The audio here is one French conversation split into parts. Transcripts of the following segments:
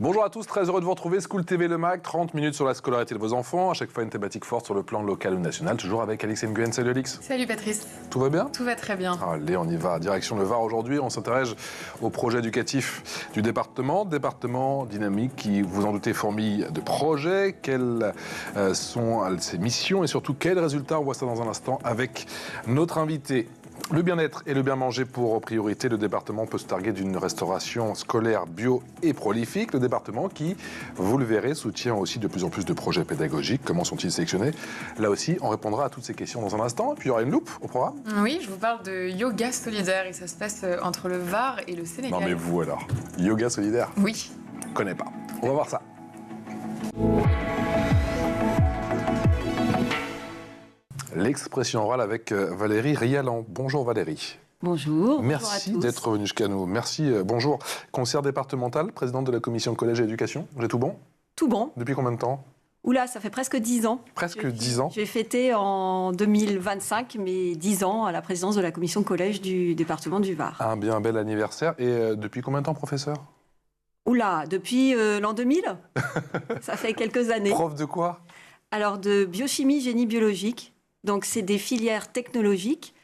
Bonjour à tous, très heureux de vous retrouver. School TV Le Mag, 30 minutes sur la scolarité de vos enfants. À chaque fois une thématique forte sur le plan local ou national. Toujours avec Alix Nguyen. Salut Alix. Salut Patrice. Tout va bien? Tout va très bien. Allez, on y va. Direction le Var aujourd'hui. On s'intéresse au projet éducatif du département. Département dynamique qui, vous en doutez, fourmille de projets. Quelles sont ses missions et surtout quels résultats? On voit ça dans un instant avec notre invité. Le bien-être et le bien manger pour priorité, le département peut se targuer d'une restauration scolaire bio et prolifique. Le département qui, vous le verrez, soutient aussi de plus en plus de projets pédagogiques. Comment sont-ils sélectionnés? Là aussi, on répondra à toutes ces questions dans un instant. Et puis il y aura une loupe au programme. Oui, je vous parle de yoga solidaire et ça se passe entre le Var et le Sénégal. Non mais vous alors, yoga solidaire? Oui. Je ne connais pas. On va voir ça. L'expression orale avec Valérie Rialan. Bonjour Valérie. Bonjour. Merci d'être venue jusqu'à nous. Merci. Bonjour. Conseillère départementale, présidente de la commission collège et éducation. J'ai tout bon? Tout bon. Depuis combien de temps? Oula, ça fait presque 10 ans. Presque 10 ans. J'ai fêté en 2025 mes 10 ans à la présidence de la commission collège du département du Var. Un bien bel anniversaire. Et depuis combien de temps professeur? Oula, depuis l'an 2000. Ça fait quelques années. Prof de quoi? Alors de biochimie, génie biologique. Donc, c'est des filières technologiques,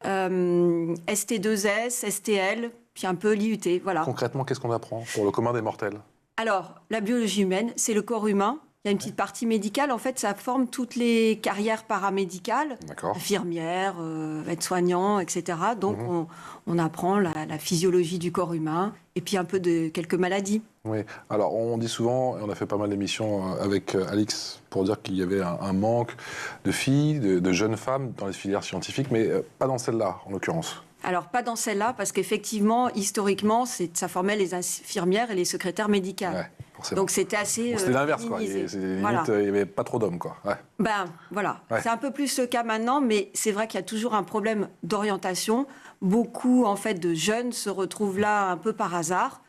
ST2S, STL, puis un peu l'IUT, voilà. Concrètement, qu'est-ce qu'on apprend pour le commun des mortels? Alors, la biologie humaine, c'est le corps humain. Il y a une petite partie médicale. En fait, ça forme toutes les carrières paramédicales, infirmières, aides-soignants, etc. Donc, on apprend la physiologie du corps humain et puis un peu de quelques maladies. Oui. Alors, on dit souvent, et on a fait pas mal d'émissions avec Alix pour dire qu'il y avait un manque de filles, de jeunes femmes dans les filières scientifiques, mais pas dans celle-là, en l'occurrence. Alors, pas dans celle-là, parce qu'effectivement, historiquement, ça formait les infirmières et les secrétaires médicales. Ouais, forcément. Donc, c'était assez c'était l'inverse, quoi. Limite, il n'y avait pas trop d'hommes, quoi. Ouais. Ben, voilà. Ouais. C'est un peu plus le cas maintenant, mais c'est vrai qu'il y a toujours un problème d'orientation. Beaucoup, en fait, de jeunes se retrouvent là un peu par hasard,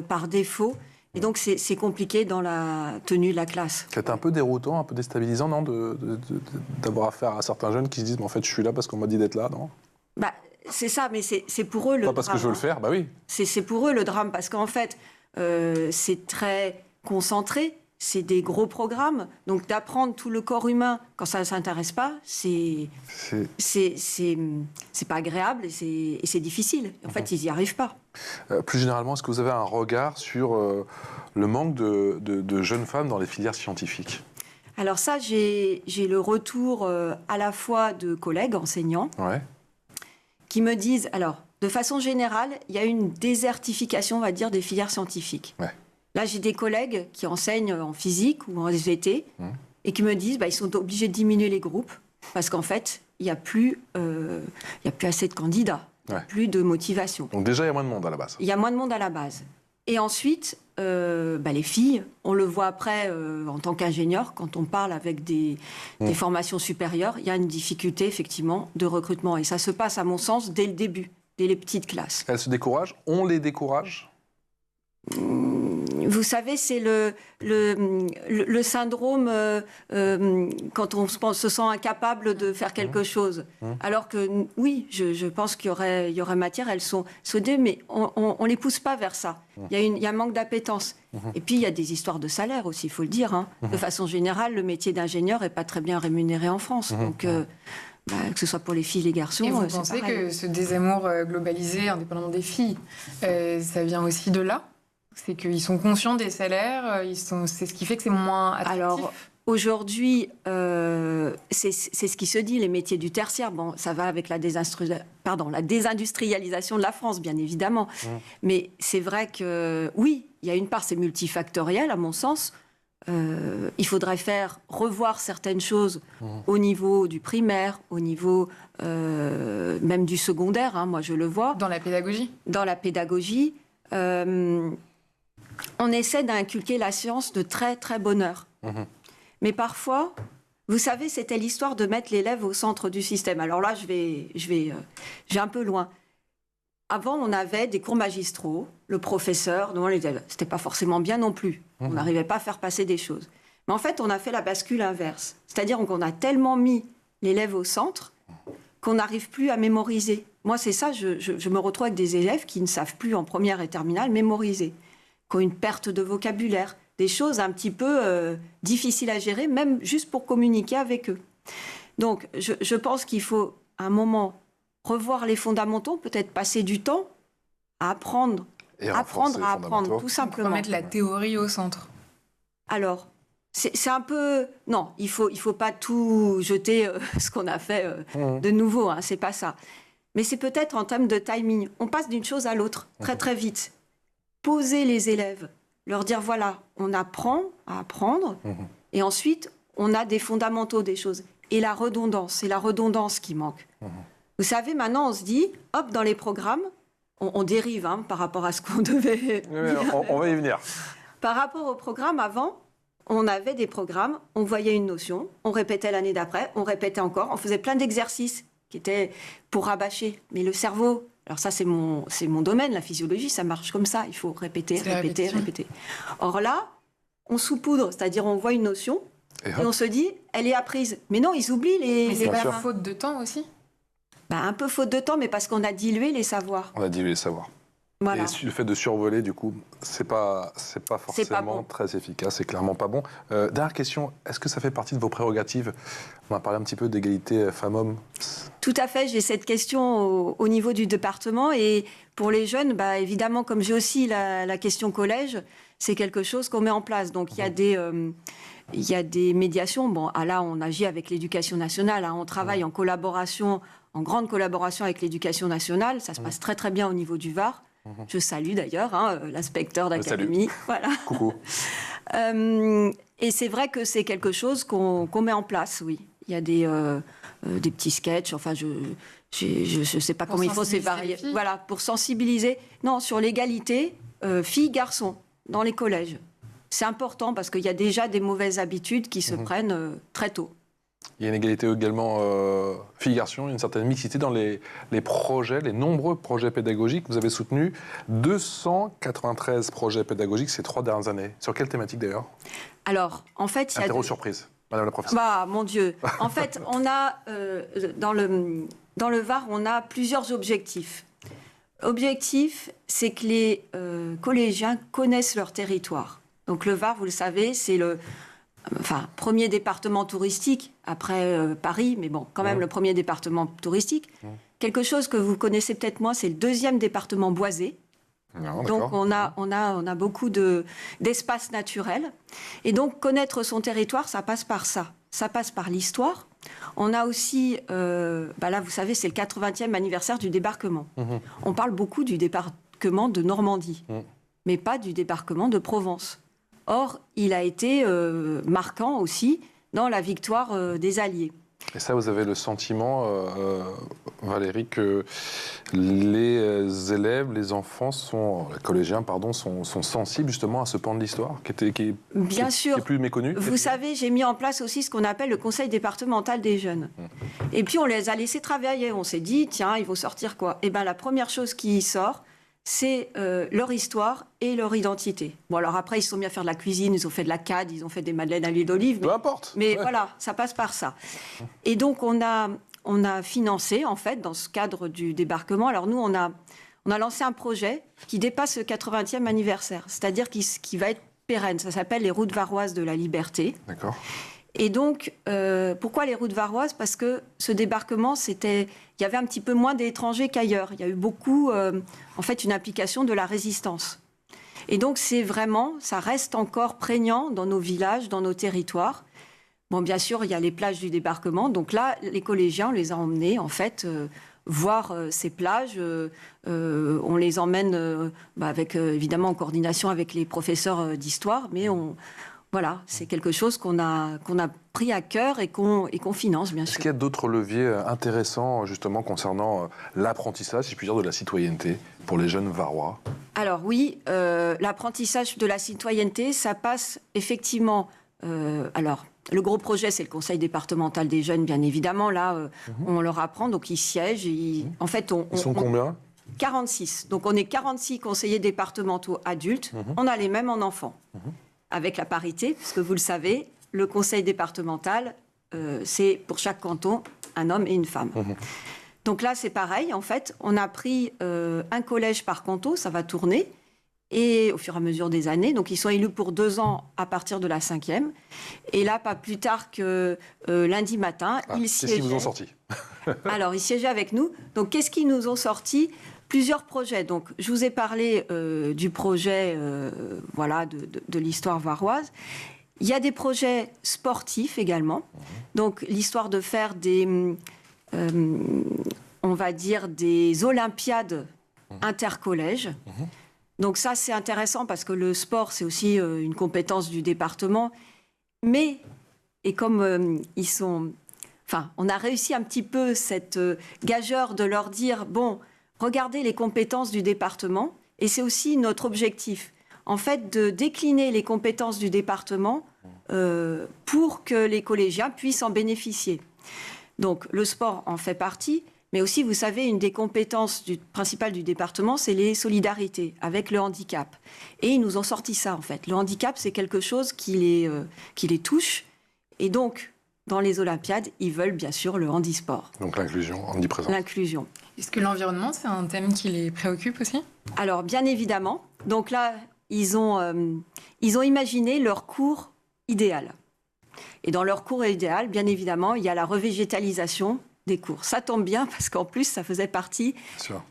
par défaut. Et donc, c'est compliqué dans la tenue de la classe. C'est un peu déroutant, un peu déstabilisant, non, d'avoir affaire à certains jeunes qui se disent, mais en fait, je suis là parce qu'on m'a dit d'être là, non? Bah, c'est ça, mais c'est pour eux le drame. Pas parce que je veux le faire, bah oui. C'est pour eux le drame, parce qu'en fait, c'est très concentré, c'est des gros programmes. Donc d'apprendre tout le corps humain quand ça ne s'intéresse pas, c'est pas agréable et c'est difficile. En fait, ils n'y arrivent pas. Plus généralement, est-ce que vous avez un regard sur le manque de jeunes femmes dans les filières scientifiques? Alors ça, j'ai le retour à la fois de collègues enseignants, qui me disent, alors, de façon générale, il y a une désertification, on va dire, des filières scientifiques. Ouais. Là, j'ai des collègues qui enseignent en physique ou en SVT et qui me disent, ils sont obligés de diminuer les groupes parce qu'en fait, il n'y a plus assez de candidats, plus de motivation. Donc déjà, il y a moins de monde à la base. Il y a moins de monde à la base. Et ensuite, les filles, on le voit après en tant qu'ingénieur, quand on parle avec des formations supérieures, il y a une difficulté effectivement de recrutement. Et ça se passe, à mon sens, dès le début, dès les petites classes. Elles se découragent? On les décourage? Vous savez, c'est le syndrome quand on se sent incapable de faire quelque chose. Alors que oui, je pense qu'il y aurait matière, elles sont soudées, mais on ne les pousse pas vers ça. Il y a un manque d'appétence. Et puis, il y a des histoires de salaire aussi, il faut le dire. De façon générale, le métier d'ingénieur n'est pas très bien rémunéré en France. Donc, que ce soit pour les filles et les garçons. Et vous pensez que ce désamour globalisé, indépendamment des filles, ça vient aussi de là? C'est qu'ils sont conscients des salaires, c'est ce qui fait que c'est moins attractif. Alors, aujourd'hui, c'est ce qui se dit, les métiers du tertiaire. Bon, ça va avec la désindustrialisation de la France, bien évidemment. Mais c'est vrai que, oui, il y a une part, c'est multifactoriel, à mon sens. Il faudrait revoir certaines choses au niveau du primaire, au niveau même du secondaire, moi je le vois. Dans la pédagogie? Dans la pédagogie. On essaie d'inculquer la science de très, très bonne heure. Mais parfois, vous savez, c'était l'histoire de mettre l'élève au centre du système. Alors là, je vais un peu loin. Avant, on avait des cours magistraux. Le professeur, c'était pas forcément bien non plus. On n'arrivait pas à faire passer des choses. Mais en fait, on a fait la bascule inverse. C'est-à-dire qu'on a tellement mis l'élève au centre qu'on n'arrive plus à mémoriser. Moi, c'est ça, je me retrouve avec des élèves qui ne savent plus en première et terminale mémoriser. qui ont une perte de vocabulaire, des choses un petit peu difficiles à gérer, même juste pour communiquer avec eux. Donc, je pense qu'il faut, à un moment, revoir les fondamentaux, peut-être passer du temps à apprendre, à apprendre, tout simplement. Remettre la théorie au centre. Alors, c'est un peu... Non, il faut pas tout jeter ce qu'on a fait de nouveau, hein, c'est pas ça. Mais c'est peut-être en termes de timing. On passe d'une chose à l'autre très très vite. Poser les élèves, leur dire voilà, on apprend à apprendre, et ensuite on a des fondamentaux des choses. Et la redondance, c'est la redondance qui manque. Vous savez, maintenant on se dit, hop, dans les programmes, on dérive par rapport à ce qu'on devait... On va y venir. Par rapport au programme avant, on avait des programmes, on voyait une notion, on répétait l'année d'après, on répétait encore, on faisait plein d'exercices qui étaient pour rabâcher. Mais le cerveau, alors ça c'est mon domaine, la physiologie, ça marche comme ça, il faut répéter. Or là, on saupoudre, c'est-à-dire on voit une notion et on se dit, elle est apprise. Mais non, ils oublient les... Mais c'est pas faute de temps aussi ? Un peu faute de temps, mais parce qu'on a dilué les savoirs. On a dilué les savoirs. Voilà. Et le fait de survoler, du coup, c'est pas forcément très efficace, c'est clairement pas bon. Dernière question, est-ce que ça fait partie de vos prérogatives ? On a parlé un petit peu d'égalité femmes-hommes. Tout à fait, j'ai cette question au niveau du département. Et pour les jeunes, évidemment, comme j'ai aussi la question collège, c'est quelque chose qu'on met en place. Donc il y a des médiations. Bon, là, on agit avec l'Éducation nationale. On travaille en grande collaboration avec l'Éducation nationale. Ça se passe très très bien au niveau du Var. Je salue d'ailleurs l'inspecteur d'académie. Voilà. Coucou. Et c'est vrai que c'est quelque chose qu'on met en place, oui. Il y a des petits sketchs, enfin je sais pas comment il faut, c'est varié. Voilà, pour sensibiliser. Non, sur l'égalité, filles-garçons, dans les collèges. C'est important parce qu'il y a déjà des mauvaises habitudes qui se prennent très tôt. Il y a une égalité également filles-garçons, une certaine mixité dans les projets, les nombreux projets pédagogiques. Vous avez soutenu 293 projets pédagogiques ces 3 dernières années. Sur quelle thématique d'ailleurs ? Alors, en fait, il y a... Interro surprise, madame la professeure. Mon Dieu. En fait, on a, dans le Var, on a plusieurs objectifs. Objectif, c'est que les collégiens connaissent leur territoire. Donc le Var, vous le savez, c'est le... premier département touristique, après Paris, mais bon, quand même le premier département touristique. Quelque chose que vous connaissez peut-être moins, c'est le 2e département boisé. Donc on a beaucoup d'espace naturel. Et donc connaître son territoire, ça passe par ça. Ça passe par l'histoire. On a aussi, là vous savez, c'est le 80e anniversaire du débarquement. On parle beaucoup du débarquement de Normandie, mais pas du débarquement de Provence. Or, il a été marquant aussi dans la victoire des Alliés. Et ça, vous avez le sentiment, Valérie, que les élèves, les enfants, les collégiens, sont sensibles justement à ce pan de l'histoire qui est plus méconnu. Vous savez, j'ai mis en place aussi ce qu'on appelle le conseil départemental des jeunes. Et puis, on les a laissés travailler. On s'est dit, tiens, il faut sortir quoi ? Eh bien, la première chose qui sort, c'est leur histoire et leur identité. Bon, alors après, ils se sont mis à faire de la cuisine, ils ont fait de la CAD, ils ont fait des madeleines à l'huile d'olive. Peu importe. Mais voilà, ça passe par ça. Et donc, on a financé, en fait, dans ce cadre du débarquement. Alors nous, on a lancé un projet qui dépasse le 80e anniversaire, c'est-à-dire qui va être pérenne. Ça s'appelle les routes varoises de la liberté. D'accord. Et donc, pourquoi les routes varoises ? Parce que ce débarquement, il y avait un petit peu moins d'étrangers qu'ailleurs. Il y a eu beaucoup, en fait, une application de la résistance. Et donc, ça reste encore prégnant dans nos villages, dans nos territoires. Bon, bien sûr, il y a les plages du débarquement. Donc là, les collégiens, on les a emmenés, en fait, voir ces plages. On les emmène, évidemment, en coordination avec les professeurs d'histoire, mais voilà, c'est quelque chose qu'on a pris à cœur et qu'on finance, bien sûr. Est-ce qu'il y a d'autres leviers intéressants, justement, concernant l'apprentissage, si je puis dire, de la citoyenneté pour les jeunes Varois ? Alors oui, l'apprentissage de la citoyenneté, ça passe effectivement... le gros projet, c'est le conseil départemental des jeunes, bien évidemment. Là, on leur apprend, donc ils siègent. En fait, ils sont combien ? 46. Donc on est 46 conseillers départementaux adultes. On a les mêmes en enfants. Avec la parité, puisque vous le savez, le conseil départemental, c'est pour chaque canton un homme et une femme. Donc là, c'est pareil, en fait, on a pris un collège par canton, ça va tourner, et au fur et à mesure des années. Donc, ils sont élus pour 2 ans à partir de la 5e. Et là, pas plus tard que lundi matin, ils siégeaient. Qu'est-ce qu'ils vous ont sorti? Alors, ils siégeaient avec nous. Donc, qu'est-ce qu'ils nous ont sorti? Plusieurs projets. Donc, je vous ai parlé du projet de l'histoire varoise. Il y a des projets sportifs également. Donc, l'histoire de faire des olympiades intercollèges. Donc ça, c'est intéressant parce que le sport, c'est aussi une compétence du département. Mais, et comme on a réussi un petit peu cette gageure de leur dire, bon, regardez les compétences du département, et c'est aussi notre objectif, en fait, de décliner les compétences du département pour que les collégiens puissent en bénéficier. Donc, le sport en fait partie, mais aussi, vous savez, une des compétences principales du département, c'est les solidarités avec le handicap. Et ils nous ont sorti ça, en fait. Le handicap, c'est quelque chose qui les touche. Et donc, dans les Olympiades, ils veulent bien sûr le handisport. Donc l'inclusion, omniprésente. L'inclusion. Est-ce que l'environnement, c'est un thème qui les préoccupe aussi? Alors, bien évidemment. Donc là, ils ont imaginé leur cours idéal. Et dans leur cours idéal, bien évidemment, il y a la revégétalisation des cours. Ça tombe bien parce qu'en plus, ça faisait partie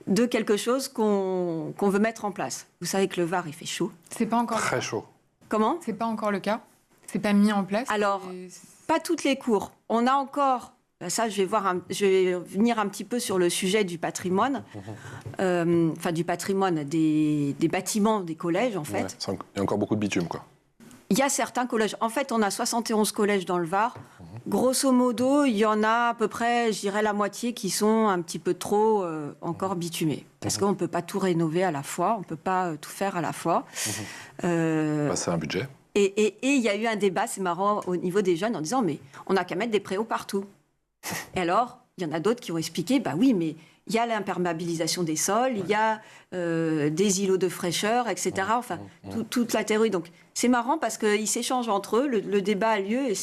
de quelque chose qu'on veut mettre en place. Vous savez que le Var, il fait chaud. C'est pas encore très chaud. Comment? C'est pas encore le cas. C'est pas mis en place. Alors, pas toutes les cours. On a encore. Ça, je vais venir un petit peu sur le sujet du patrimoine, du patrimoine des bâtiments des collèges, en fait. Ouais, il y a encore beaucoup de bitume, quoi. Il y a certains collèges. En fait, on a 71 collèges dans le Var. Grosso modo, il y en a à peu près, je dirais, la moitié qui sont un petit peu trop encore bitumés. Parce qu'on ne peut pas tout rénover à la fois, on ne peut pas tout faire à la fois. C'est un budget. Et il y a eu un débat, c'est marrant, au niveau des jeunes, en disant, mais on n'a qu'à mettre des préaux partout. Et alors, il y en a d'autres qui ont expliqué, bah oui, mais il y a l'imperméabilisation des sols, il y a des îlots de fraîcheur, etc. Enfin, toute la théorie. Donc, c'est marrant parce qu'ils s'échangent entre eux, le débat a lieu et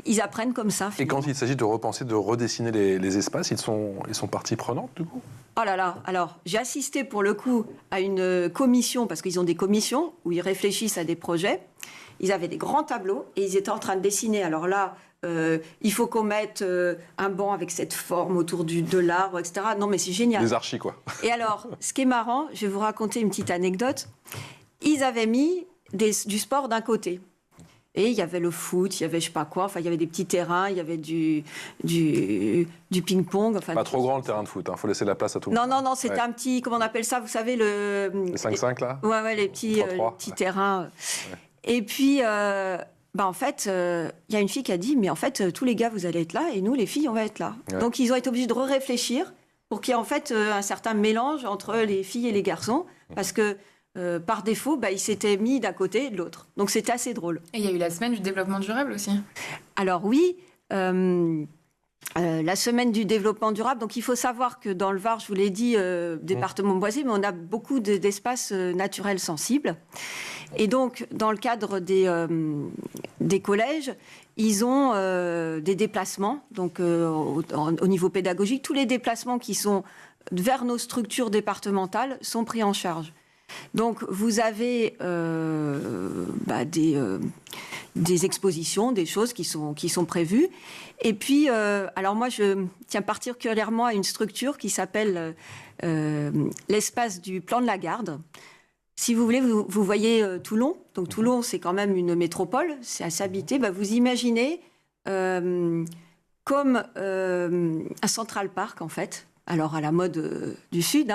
ils apprennent comme ça. Finalement. Et quand il s'agit de repenser, de redessiner les espaces, ils sont partie prenante, du coup? Oh là là, alors j'ai assisté pour le coup à une commission, parce qu'ils ont des commissions où ils réfléchissent à des projets. Ils avaient des grands tableaux et ils étaient en train de dessiner. Alors là, il faut qu'on mette un banc avec cette forme autour de l'arbre, etc. Non, mais c'est génial. Des archis, quoi. Et alors, ce qui est marrant, je vais vous raconter une petite anecdote. Ils avaient mis du sport d'un côté. Et il y avait le foot, il y avait je sais pas quoi, enfin il y avait des petits terrains, il y avait du ping-pong. Enfin, pas trop grand le terrain de foot, faut laisser la place à tout le monde. Non, c'était un petit, comment on appelle ça, vous savez, les 5-5 là. Ouais, les petits terrains. Ouais. Et puis, en fait, il y a une fille qui a dit, mais en fait, tous les gars, vous allez être là, et nous, les filles, on va être là. Ouais. Donc, ils ont été obligés de réfléchir pour qu'il y ait en fait un certain mélange entre les filles et les garçons, parce que par défaut, ils s'étaient mis d'un côté et de l'autre. Donc, c'était assez drôle. Et il y a eu la semaine du développement durable aussi. Alors oui, la semaine du développement durable. Donc, il faut savoir que dans le Var, je vous l'ai dit, département boisé, mais on a beaucoup d'espaces naturels sensibles. Et donc, dans le cadre des collèges, ils ont des déplacements. Donc, au niveau pédagogique, tous les déplacements qui sont vers nos structures départementales sont pris en charge. Donc, vous avez des expositions, des choses qui sont prévues. Et puis, alors moi, je tiens particulièrement à une structure qui s'appelle l'espace du plan de la Garde. Si vous voulez, vous voyez Toulon. Donc, Toulon, c'est quand même une métropole, c'est assez habité. Vous imaginez comme un Central Park, en fait. Alors, à la mode du Sud,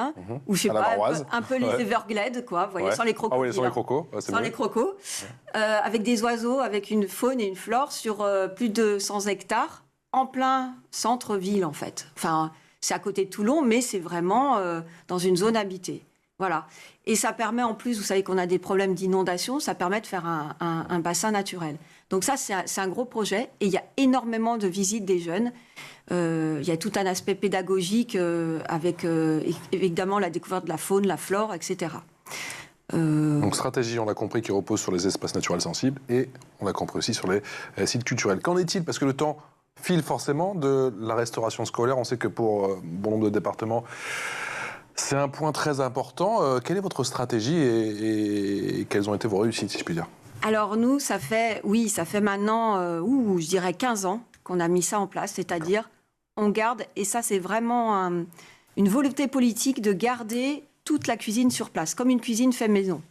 ou je sais pas, un peu les Everglades, quoi, vous voyez, sans les crocos. Ah oui, sans les crocos. Sans les crocos. Avec des oiseaux, avec une faune et une flore sur plus de 100 hectares, en plein centre-ville, en fait. Enfin, c'est à côté de Toulon, mais c'est vraiment dans une zone habitée. Voilà. Et ça permet, en plus, vous savez qu'on a des problèmes d'inondation, ça permet de faire un bassin naturel. Donc ça, c'est un gros projet. Et il y a énormément de visites des jeunes. Il y a tout un aspect pédagogique avec, évidemment, la découverte de la faune, la flore, etc. Donc stratégie, on l'a compris, qui repose sur les espaces naturels sensibles. Et on l'a compris aussi sur les sites culturels. Qu'en est-il? Parce que le temps file forcément de la restauration scolaire. On sait que pour bon nombre de départements, C'est un point très important. Quelle est votre stratégie et quelles ont été vos réussites, si je puis dire? Alors nous, ça fait maintenant, je dirais 15 ans qu'on a mis ça en place, c'est-à-dire on garde, et ça c'est vraiment une volonté politique de garder toute la cuisine sur place, comme une cuisine fait maison.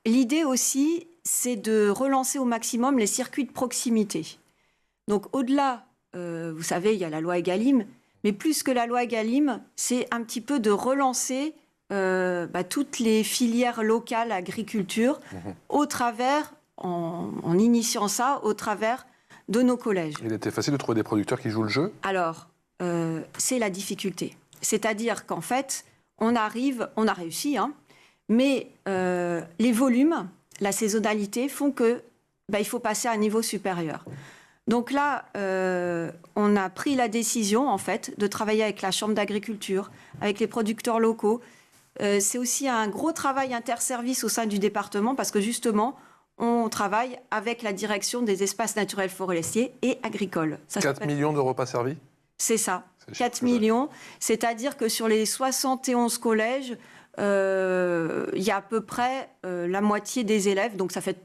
L'idée aussi, c'est de relancer au maximum les circuits de proximité. Donc au-delà, vous savez, il y a la loi Egalim, mais plus que la loi Egalim, c'est un petit peu de relancer toutes les filières locales agriculture au travers, en initiant ça, au travers de nos collèges. Il était facile de trouver des producteurs qui jouent le jeu? Alors, c'est la difficulté. C'est-à-dire qu'en fait, on a réussi, hein, mais les volumes, la saisonnalité font que il faut passer à un niveau supérieur. Donc là, on a pris la décision, en fait, de travailler avec la Chambre d'agriculture, avec les producteurs locaux. C'est aussi un gros travail interservice au sein du département parce que, justement, on travaille avec la direction des espaces naturels forestiers et agricoles. 4 millions de repas servis? C'est ça, 4 millions. C'est-à-dire que sur les 71 collèges, il y a à peu près la moitié des élèves, donc ça fait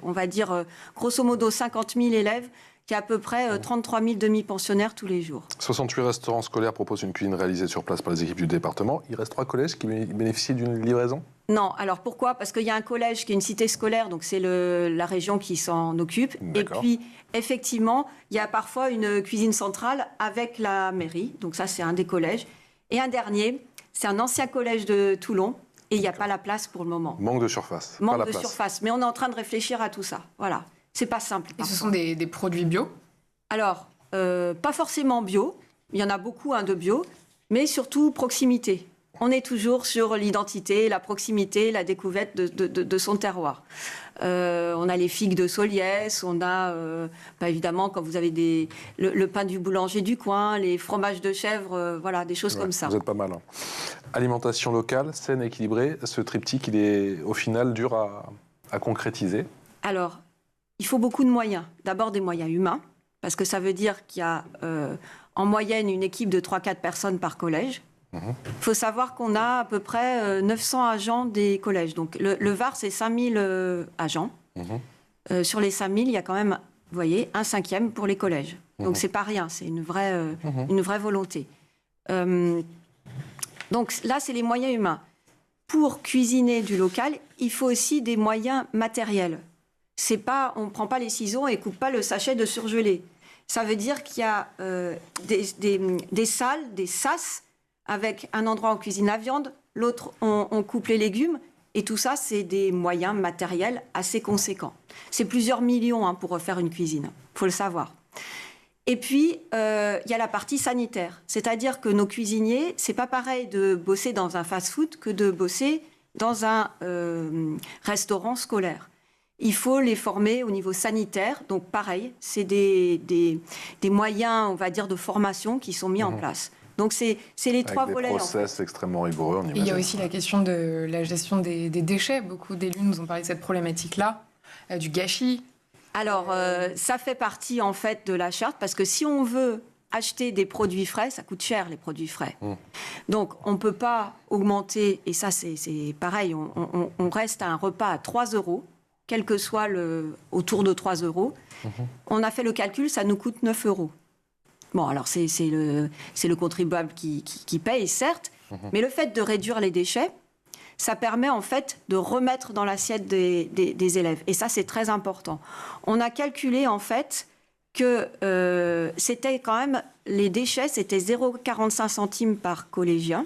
on va dire grosso modo 50 000 élèves, qui a à peu près 33 000 demi-pensionnaires tous les jours. 68 restaurants scolaires proposent une cuisine réalisée sur place par les équipes du département. Il reste 3 collèges qui bénéficient d'une livraison? Non, alors pourquoi? Parce qu'il y a un collège qui est une cité scolaire, donc c'est la région qui s'en occupe. Et puis, effectivement, il y a parfois une cuisine centrale avec la mairie, donc ça c'est un des collèges. Et un dernier, c'est un ancien collège de Toulon, et il n'y a pas la place pour le moment. Manque de surface. Manque de surface, mais on est en train de réfléchir à tout ça, voilà. C'est pas simple. Et ce sont des produits bio? Alors, pas forcément bio, il y en a beaucoup de bio, mais surtout proximité. On est toujours sur l'identité, la proximité, la découverte de son terroir. On a les figues de Soliès, on a, évidemment, quand vous avez le pain du boulanger du coin, les fromages de chèvre, voilà, des choses comme ça. Vous êtes pas mal. Hein. Alimentation locale, saine, équilibrée, ce triptyque, il est au final dur à concrétiser? Alors, il faut beaucoup de moyens. D'abord des moyens humains, parce que ça veut dire qu'il y a en moyenne une équipe de 3-4 personnes par collège. Il faut savoir qu'on a à peu près 900 agents des collèges. Donc le Var, c'est 5000 agents. Sur les 5000, il y a quand même, vous voyez, un 5e pour les collèges. Donc c'est pas rien, c'est une vraie volonté. Donc là, c'est les moyens humains. Pour cuisiner du local, il faut aussi des moyens matériels. C'est pas, on ne prend pas les ciseaux et coupe pas le sachet de surgelé. Ça veut dire qu'il y a des salles, des sas, avec un endroit où on cuisine la viande, l'autre on coupe les légumes, et tout ça, c'est des moyens matériels assez conséquents. C'est plusieurs millions pour refaire une cuisine, il faut le savoir. Et puis, il y a la partie sanitaire, c'est-à-dire que nos cuisiniers, c'est pas pareil de bosser dans un fast-food que de bosser dans un restaurant scolaire. Il faut les former au niveau sanitaire, donc pareil, c'est des moyens, on va dire, de formation qui sont mis en place. Donc c'est les trois volets. Avec des process extrêmement rigoureux, on imagine. Il y a aussi la question de la gestion des déchets. Beaucoup d'élus nous ont parlé de cette problématique-là, du gâchis. Alors, ça fait partie, en fait, de la charte, parce que si on veut acheter des produits frais, ça coûte cher, les produits frais. Donc, on ne peut pas augmenter, et ça, c'est pareil, on reste à un repas à 3 €, quel que soit autour de 3 €. On a fait le calcul, ça nous coûte 9 €. Bon, alors c'est le contribuable qui paye, certes, mais le fait de réduire les déchets, ça permet en fait de remettre dans l'assiette des élèves. Et ça, c'est très important. On a calculé en fait que c'était quand même, les déchets, c'était 0,45 centimes par collégien.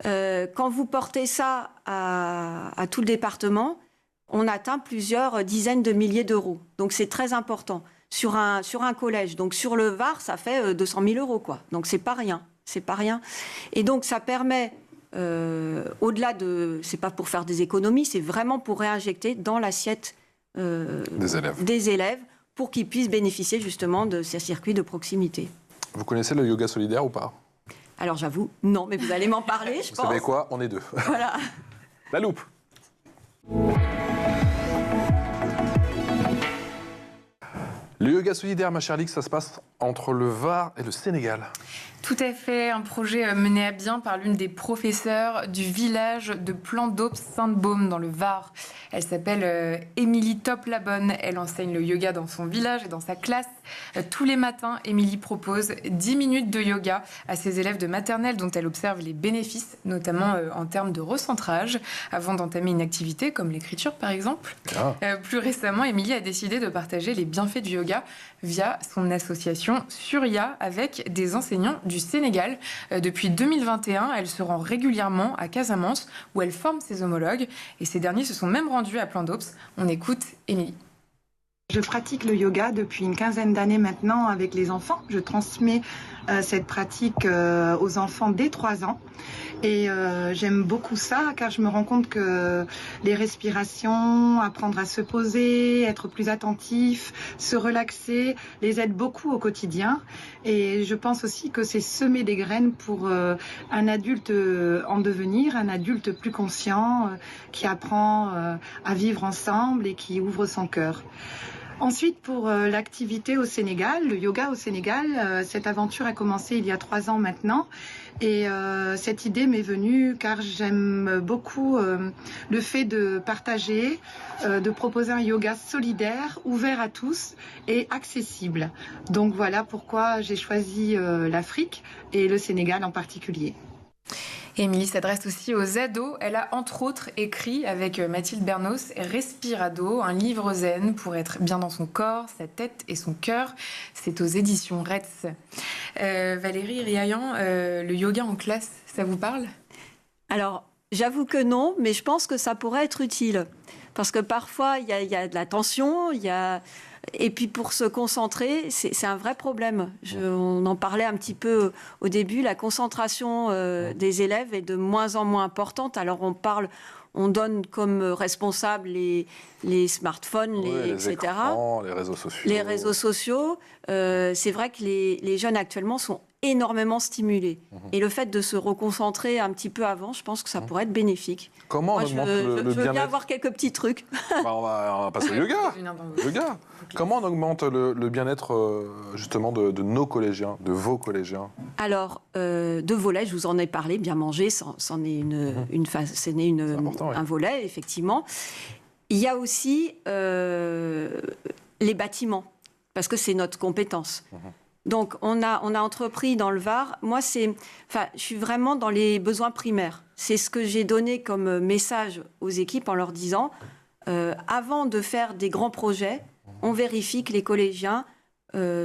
Quand vous portez ça à tout le département, on atteint plusieurs dizaines de milliers d'euros. Donc c'est très important. Sur un collège. Donc sur le Var, ça fait 200 000 € quoi. Donc c'est pas rien. C'est pas rien. Et donc ça permet, au-delà de, c'est pas pour faire des économies, c'est vraiment pour réinjecter dans l'assiette des élèves pour qu'ils puissent bénéficier justement de ces circuits de proximité. Vous connaissez le yoga solidaire ou pas? Alors j'avoue, non, mais vous allez m'en parler, je pense. Vous savez quoi? On est deux. Voilà. La loupe. Le yoga solidaire, ma chère Lix, ça se passe entre le Var et le Sénégal. Tout à fait, un projet mené à bien par l'une des professeurs du village de Plan d'Aube Sainte-Baume dans le Var. Elle s'appelle Émilie Top-Labonne. Elle enseigne le yoga dans son village et dans sa classe. Tous les matins, Émilie propose 10 minutes de yoga à ses élèves de maternelle dont elle observe les bénéfices, notamment en termes de recentrage, avant d'entamer une activité comme l'écriture par exemple. Plus récemment, Émilie a décidé de partager les bienfaits du yoga via son association Surya avec des enseignants du Sénégal. Depuis 2021, elle se rend régulièrement à Casamance où elle forme ses homologues et ces derniers se sont même rendus à Plan d'Aube. On écoute Émilie. Je pratique le yoga depuis une quinzaine d'années maintenant avec les enfants. Je transmets cette pratique aux enfants dès 3 ans. Et j'aime beaucoup ça car je me rends compte que les respirations, apprendre à se poser, être plus attentif, se relaxer, les aide beaucoup au quotidien. Et je pense aussi que c'est semer des graines pour un adulte en devenir, un adulte plus conscient, qui apprend à vivre ensemble et qui ouvre son cœur. Ensuite, pour l'activité au Sénégal, le yoga au Sénégal, cette aventure a commencé il y a 3 ans maintenant. Et cette idée m'est venue car j'aime beaucoup le fait de partager, de proposer un yoga solidaire, ouvert à tous et accessible. Donc voilà pourquoi j'ai choisi l'Afrique et le Sénégal en particulier. Émilie s'adresse aussi aux ados. Elle a entre autres écrit avec Mathilde Bernos Respirado, un livre zen pour être bien dans son corps, sa tête et son cœur. C'est aux éditions Retz. Valérie Riaillan, le yoga en classe, ça vous parle ? Alors, j'avoue que non, mais je pense que ça pourrait être utile. Parce que parfois, il y a de la tension, et puis pour se concentrer, c'est un vrai problème. On en parlait un petit peu au début, la concentration des élèves est de moins en moins importante. Alors on donne comme responsables les smartphones, etc. Écrans, les réseaux sociaux. Les réseaux sociaux, c'est vrai que les jeunes actuellement sont énormément stimulés. Et le fait de se reconcentrer un petit peu avant, je pense que ça pourrait être bénéfique. Comment on augmente le je veux bien-être ? bien avoir quelques petits trucs. On va passer au yoga. Comment on augmente le bien-être justement de nos collégiens, de vos collégiens ? Alors, 2 volets, je vous en ai parlé, bien manger, c'en est un volet, effectivement. Il y a aussi les bâtiments, parce que c'est notre compétence. Donc, on a entrepris dans le Var. Moi, je suis vraiment dans les besoins primaires. C'est ce que j'ai donné comme message aux équipes en leur disant, avant de faire des grands projets, on vérifie que les collégiens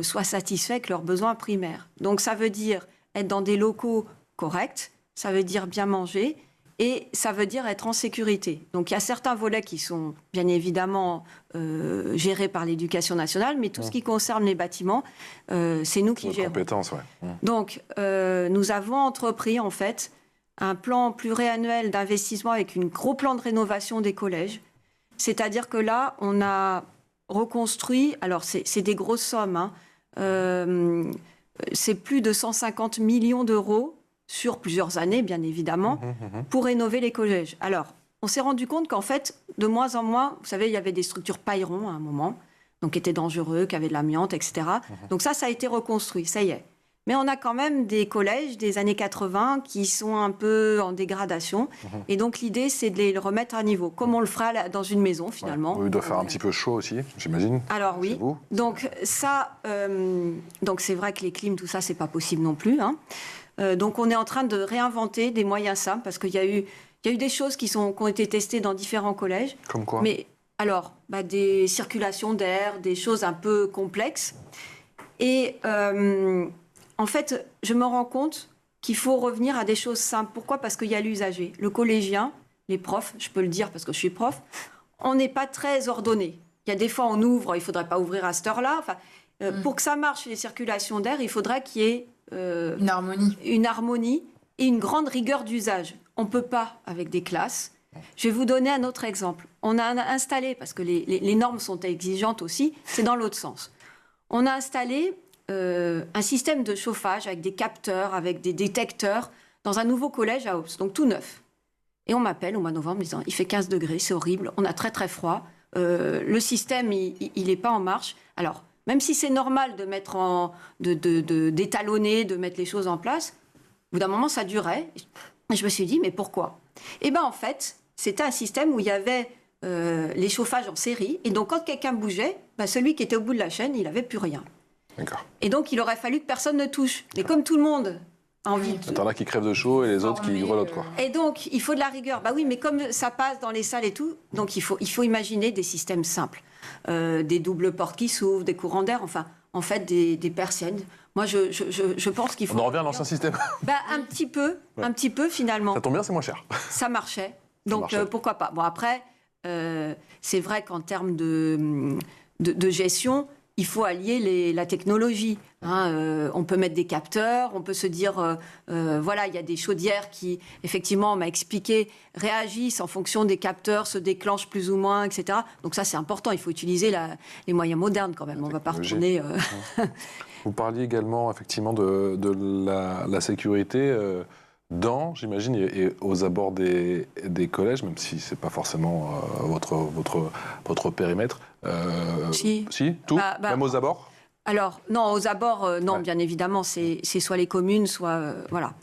soient satisfaits avec leurs besoins primaires. Donc, ça veut dire être dans des locaux corrects, ça veut dire bien manger, et ça veut dire être en sécurité. Donc il y a certains volets qui sont bien évidemment gérés par l'éducation nationale, mais tout ce qui concerne les bâtiments, c'est nous qui gérons. Compétence, ouais. Donc nous avons entrepris en fait un plan pluriannuel d'investissement avec un gros plan de rénovation des collèges. C'est-à-dire que là, on a reconstruit, alors c'est des grosses sommes, c'est plus de 150 millions d'euros sur plusieurs années, bien évidemment, pour rénover les collèges. Alors, on s'est rendu compte qu'en fait, de moins en moins, vous savez, il y avait des structures paillerons à un moment, donc qui étaient dangereux, qui avaient de l'amiante, etc. Donc ça a été reconstruit, ça y est. Mais on a quand même des collèges des années 80 qui sont un peu en dégradation. Et donc l'idée, c'est de les remettre à niveau, comme on le fera dans une maison, finalement. Il doit faire un petit peu chaud aussi, j'imagine. Alors oui. Donc ça, donc c'est vrai que les clims, tout ça, c'est pas possible non plus, donc on est en train de réinventer des moyens simples parce qu'il y a eu des choses qui ont été testées dans différents collèges. Comme quoi ? Mais alors, des circulations d'air, des choses un peu complexes. Et en fait, je me rends compte qu'il faut revenir à des choses simples. Pourquoi ? Parce qu'il y a l'usager, le collégien, les profs, je peux le dire parce que je suis prof, on n'est pas très ordonné. Il y a des fois, on ouvre, il ne faudrait pas ouvrir à cette heure-là. Enfin, pour que ça marche, les circulations d'air, il faudrait qu'il y ait une harmonie et une grande rigueur d'usage. On ne peut pas avec des classes. Je vais vous donner un autre exemple. On a installé, parce que les normes sont exigeantes aussi, c'est dans l'autre sens. On a installé un système de chauffage avec des capteurs, avec des détecteurs dans un nouveau collège à Aubes, donc tout neuf. Et on m'appelle au mois de novembre en me disant « il fait 15 degrés, c'est horrible, on a très très froid, le système il n'est pas en marche ». Alors, Même si c'est normal de mettre d'étalonner, de mettre les choses en place, au bout d'un moment, ça durait. Et je me suis dit, mais pourquoi? Eh bien, en fait, c'était un système où il y avait les chauffages en série. Et donc, quand quelqu'un bougeait, celui qui était au bout de la chaîne, il n'avait plus rien. D'accord. Et donc, il aurait fallu que personne ne touche. Mais comme tout le monde a envie de... T'en as qui crèvent de chaud et les autres qui grelottent, quoi. Et donc, il faut de la rigueur. Bah oui, mais comme ça passe dans les salles et tout, donc il faut imaginer des systèmes simples. Des doubles portes qui s'ouvrent, des courants d'air, enfin, en fait, des persiennes. Moi, je pense qu'il faut... On en revient à l'ancien système. Un petit peu, finalement. Ça tombe bien, c'est moins cher. Ça marchait. Donc, pourquoi pas. Bon, après, c'est vrai qu'en termes de gestion, il faut allier la technologie. Hein. On peut mettre des capteurs, on peut se dire, voilà, il y a des chaudières qui, effectivement, on m'a expliqué, réagissent en fonction des capteurs, se déclenchent plus ou moins, etc. Donc ça, c'est important. Il faut utiliser les moyens modernes quand même. On ne va pas retourner... Vous parliez également, effectivement, de la sécurité j'imagine, et aux abords des collèges, même si ce n'est pas forcément votre périmètre. Si, tout, même aux abords? Alors, non, aux abords, non, bien évidemment, c'est soit les communes, soit... voilà.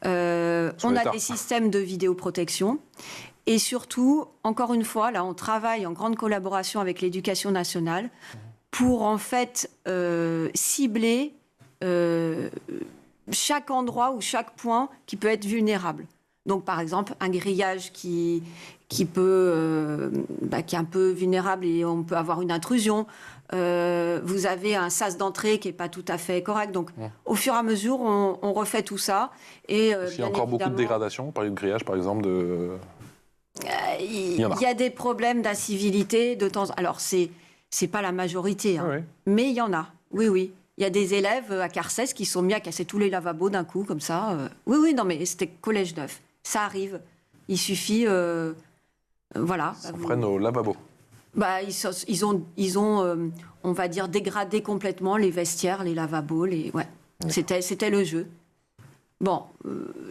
On a des systèmes de vidéoprotection. Et surtout, encore une fois, là, on travaille en grande collaboration avec l'Éducation nationale pour, en fait, cibler chaque endroit ou chaque point qui peut être vulnérable. Donc, par exemple, un grillage qui est un peu vulnérable et on peut avoir une intrusion. Vous avez un sas d'entrée qui n'est pas tout à fait correct. Donc, au fur et à mesure, on refait tout ça. Et, il y a encore beaucoup de dégradation, par exemple, de grillage, par exemple, il y a des problèmes d'incivilité de temps. Alors, c'est pas la majorité, hein, oui. Mais il y en a. Oui, oui. Il y a des élèves à Carcès qui sont mis à casser tous les lavabos d'un coup, comme ça. Oui, non, mais c'était collège neuf. Ça arrive. Il suffit... voilà. Ça prenne au lavabo. Ils ont on va dire, dégradé complètement les vestiaires, les lavabos. Ouais. C'était le jeu. Bon,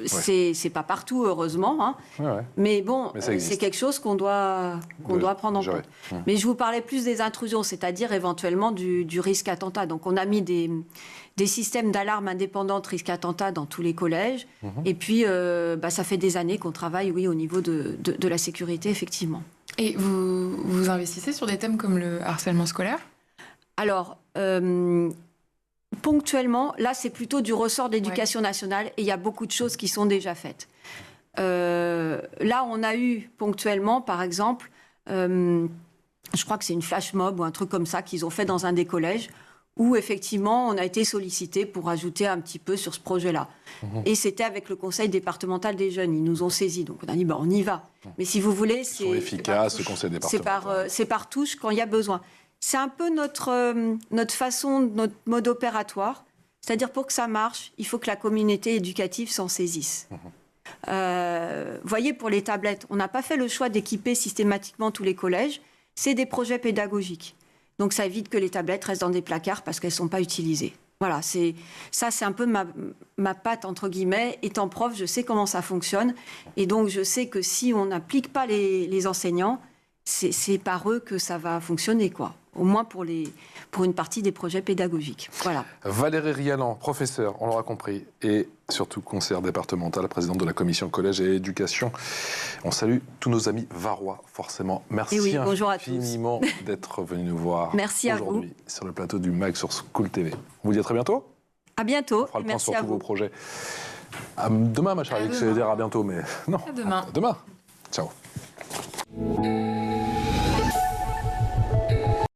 c'est pas partout, heureusement. Hein. Ouais. Mais bon, c'est quelque chose qu'on doit prendre en compte. Mais je vous parlais plus des intrusions, c'est-à-dire éventuellement du risque attentat. Donc, on a mis des systèmes d'alarme indépendantes risque attentat dans tous les collèges. Et puis, ça fait des années qu'on travaille, oui, au niveau de la sécurité, effectivement. Et vous investissez sur des thèmes comme le harcèlement scolaire? Alors... ponctuellement, là, c'est plutôt du ressort de l'Éducation nationale et il y a beaucoup de choses qui sont déjà faites. Là, on a eu ponctuellement, par exemple, je crois que c'est une flash mob ou un truc comme ça qu'ils ont fait dans un des collèges où, effectivement, on a été sollicité pour ajouter un petit peu sur ce projet-là. Et c'était avec le conseil départemental des jeunes. Ils nous ont saisis. Donc, on a dit, on y va. Mais si vous voulez, c'est efficace, ce conseil départemental. C'est par touche quand il y a besoin. C'est un peu notre façon, notre mode opératoire. C'est-à-dire, pour que ça marche, il faut que la communauté éducative s'en saisisse. Voyez, pour les tablettes, on n'a pas fait le choix d'équiper systématiquement tous les collèges. C'est des projets pédagogiques. Donc, ça évite que les tablettes restent dans des placards parce qu'elles ne sont pas utilisées. Voilà, c'est un peu ma patte, entre guillemets. Étant prof, je sais comment ça fonctionne. Et donc, je sais que si on n'applique pas les enseignants, c'est par eux que ça va fonctionner, quoi. Au moins pour une partie des projets pédagogiques. Voilà. Valérie Rialan, professeure, on l'aura compris, et surtout conseillère départementale, présidente de la commission collège et éducation. On salue tous nos amis varois, forcément. Merci infiniment d'être venu nous voir aujourd'hui sur le plateau du MAG sur School TV. On vous dit à très bientôt. À bientôt. On fera le point sur tous vos projets. À demain, ma chère Alix, je vais dire à bientôt, mais non. À demain. À demain. Ciao.